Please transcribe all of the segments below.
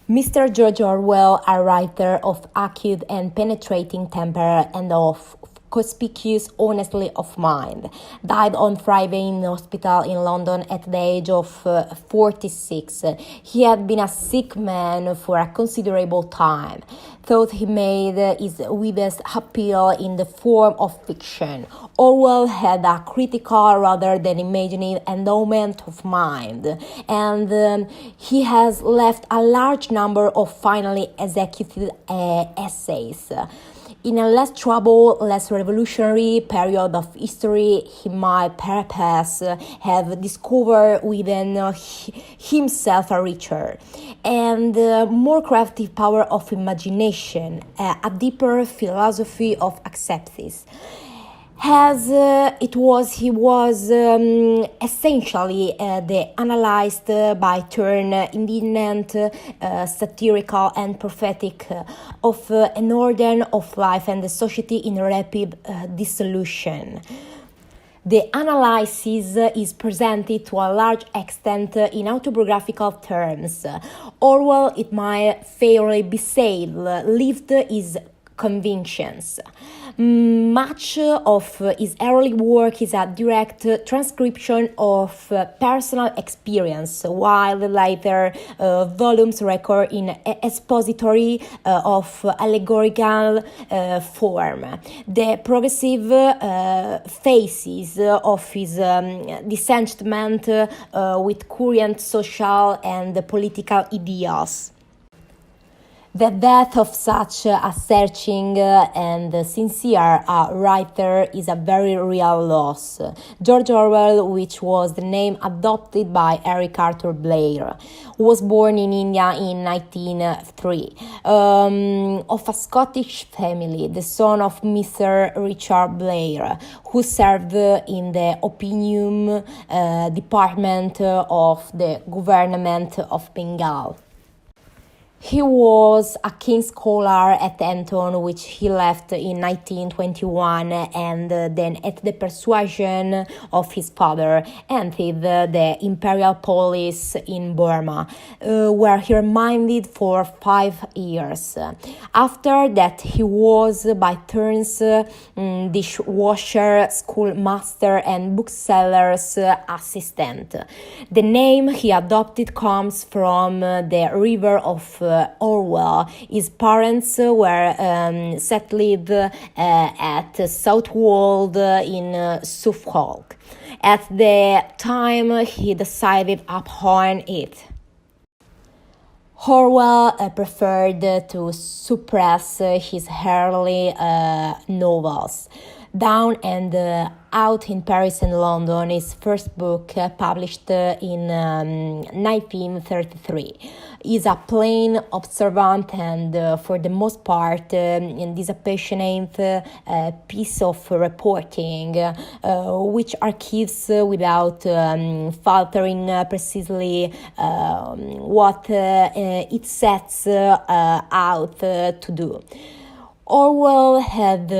Mr. George Orwell, a writer of acute and penetrating temper and of conspicuous honesty of mind, died on Friday in hospital in London at the age of 46. He had been a sick man for a considerable time. Thought he made his widest appeal in the form of fiction. Orwell had a critical rather than imaginative endowment of mind, and he has left a large number of finally executed essays. In a less troubled, less revolutionary period of history, he might perhaps have discovered within himself a richer and more crafty power of imagination, a deeper philosophy of acceptance. He was essentially the analyzed by turn indignant, satirical and prophetic of an order of life and the society in rapid dissolution. The analysis is presented to a large extent in autobiographical terms. Orwell, it might fairly be said, lived his convictions. Much of his early work is a direct transcription of personal experience, while the later volumes record in expository of allegorical form the progressive phases of his disenchantment with current social and political ideals. The death of such a searching and sincere writer is a very real loss. George Orwell, which was the name adopted by Eric Arthur Blair, was born in India in 1903, of a Scottish family, the son of Mr. Richard Blair, who served in the opium department of the government of Bengal. He was a King's Scholar at Eton, which he left in 1921, and then at the persuasion of his father entered the Imperial Police in Burma, where he remained for 5 years. After that, he was by turns dishwasher, schoolmaster, and bookseller's assistant. The name he adopted comes from the river of Orwell. His parents were settled at Southwold in Suffolk. At the time he decided upon it. Orwell preferred to suppress his early novels. Down and Out in Paris and London, his first book, published in 1933, is a plain, observant, and for the most part, disappassionate piece of reporting, which archives without faltering precisely what it sets out to do. Orwell had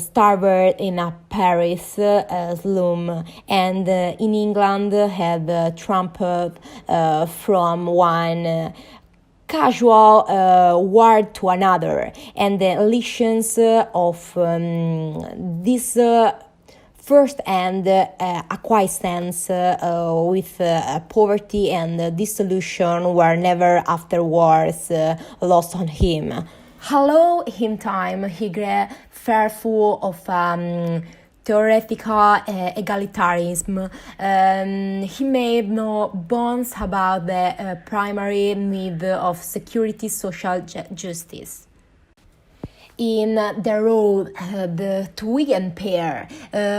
starved in a Paris slum, and in England had trampled from one casual ward to another, and the lesions of this first-hand acquaintance with poverty and dissolution were never afterwards lost on him. Although in time he grew fearful of theoretical egalitarianism, he made no bones about the primary need of security, social justice. In The Road, the Twin Pair,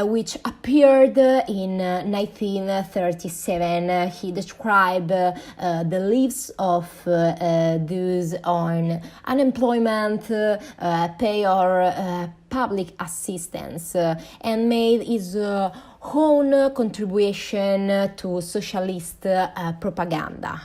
which appeared in 1937, he described the lives of those on unemployment, pay or public assistance, and made his own contribution to socialist propaganda.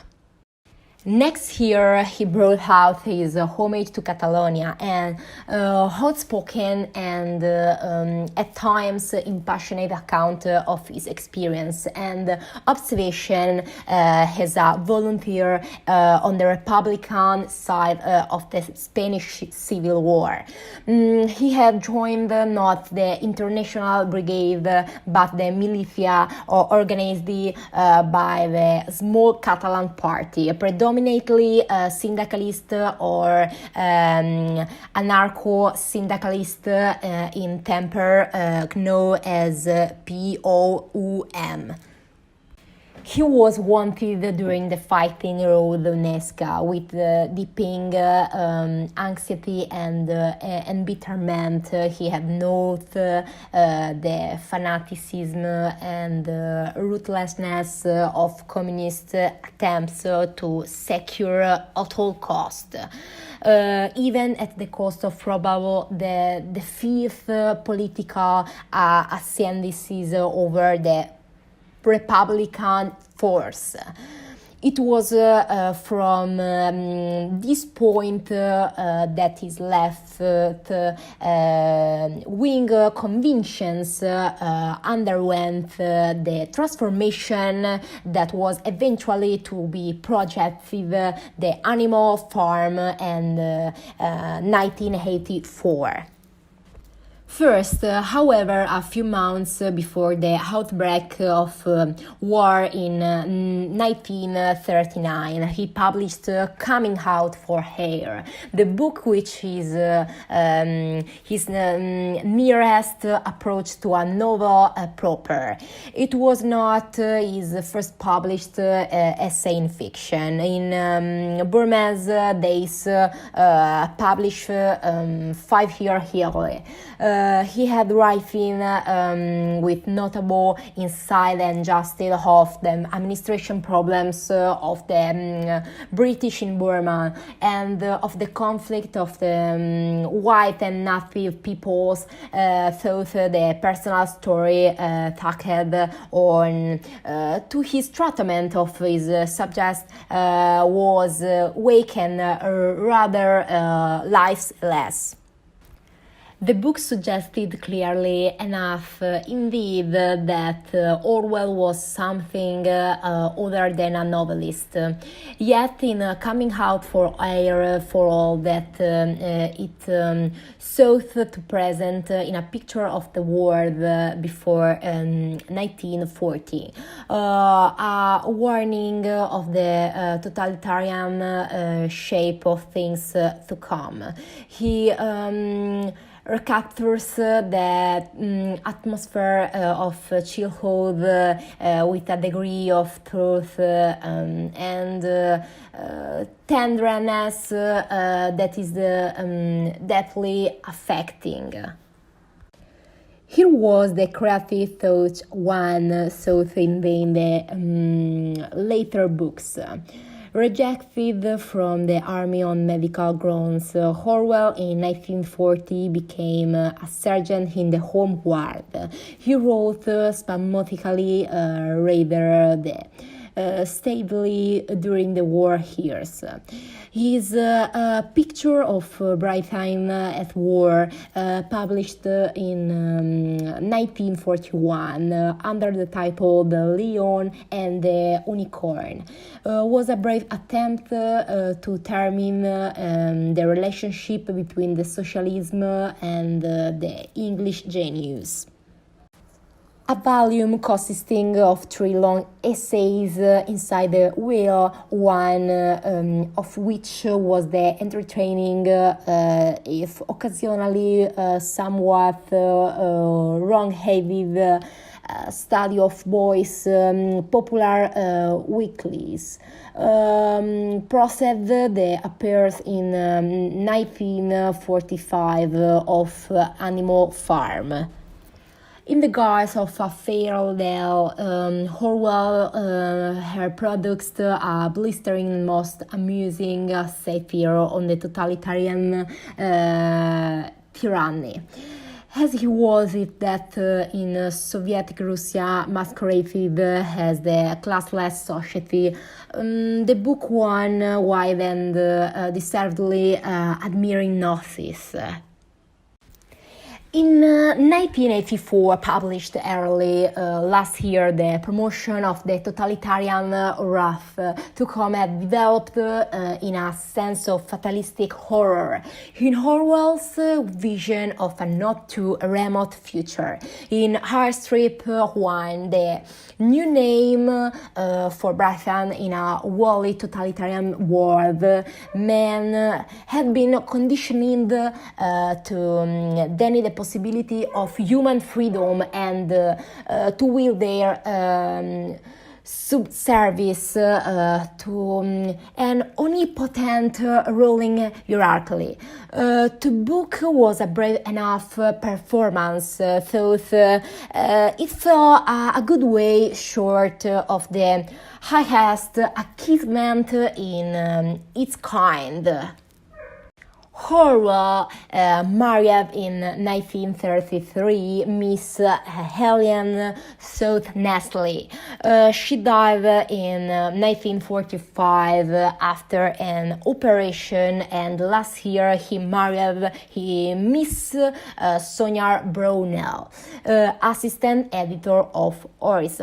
Next year, he brought out his homage to Catalonia, and outspoken and at times impassionate account of his experience and observation as a volunteer on the Republican side of the Spanish Civil War. He had joined not the International Brigade but the militia organized by the small Catalan party, predominantly syndicalist or anarcho-syndicalist in temper, known as POUM. He was wanted during the fight in Rodonesca with deeping anxiety and embitterment. He had noted the fanaticism and ruthlessness of communist attempts to secure at all cost. Even at the cost of probable the fifth political ascendancies over the Republican force. It was from this point that his left wing convictions underwent the transformation that was eventually to be projected the Animal Farm and 1984. First, however, a few months before the outbreak of war in 1939, he published Coming Out for Air, the book which is his nearest approach to a novel proper. It was not his first published essay in fiction. In Burmese days, published 5 years early. He had written with notable insight and justice of the administration problems of the British in Burma and of the conflict of the white and native peoples. Thought the personal story tacked on to his treatment of his subjects was weak and rather lifeless. The book suggested clearly enough, indeed, that Orwell was something other than a novelist. Yet, in Coming Out for Air, for all that it sought to present in a picture of the world before 1940, a warning of the totalitarian shape of things to come. He recaptures the atmosphere of childhood with a degree of truth and tenderness that is deeply affecting. Here was the creative thought one sought in the later books. Rejected from the army on medical grounds, Orwell in 1940 became a sergeant in the Home Guard. He wrote spasmodically rather steadily during the war years. His picture of Britain at war, published in 1941 under the title The Lion and the Unicorn, was a brave attempt to determine the relationship between the socialism and the English genius. A volume consisting of 3 long essays inside the wheel, one of which was the entertaining, if occasionally somewhat wrong-headed, study of boys' popular weeklies. Proced that appears in 1945 of Animal Farm. In the guise of a farewell, Orwell her products a blistering, most amusing satire on the totalitarian tyranny. as he was it that in Soviet Russia masqueraded as the classless society. The book won wide and deservedly admiring notice. In 1984, published early last year, the promotion of the totalitarian wrath to come had developed in a sense of fatalistic horror. In Orwell's vision of a not too remote future, in High Strip Wine, the new name for Britain in a wholly totalitarian world, men had been conditioned to deny the possibility of human freedom and to will their subservice to an omnipotent ruling hierarchy. The book was a brave enough performance, though it fell a good way short of the highest achievement in its kind. Orwell married in 1933 Miss Helen South Nestle. She died in 1945 after an operation, and last year he married Miss Sonia Brownell, assistant editor of Horizon.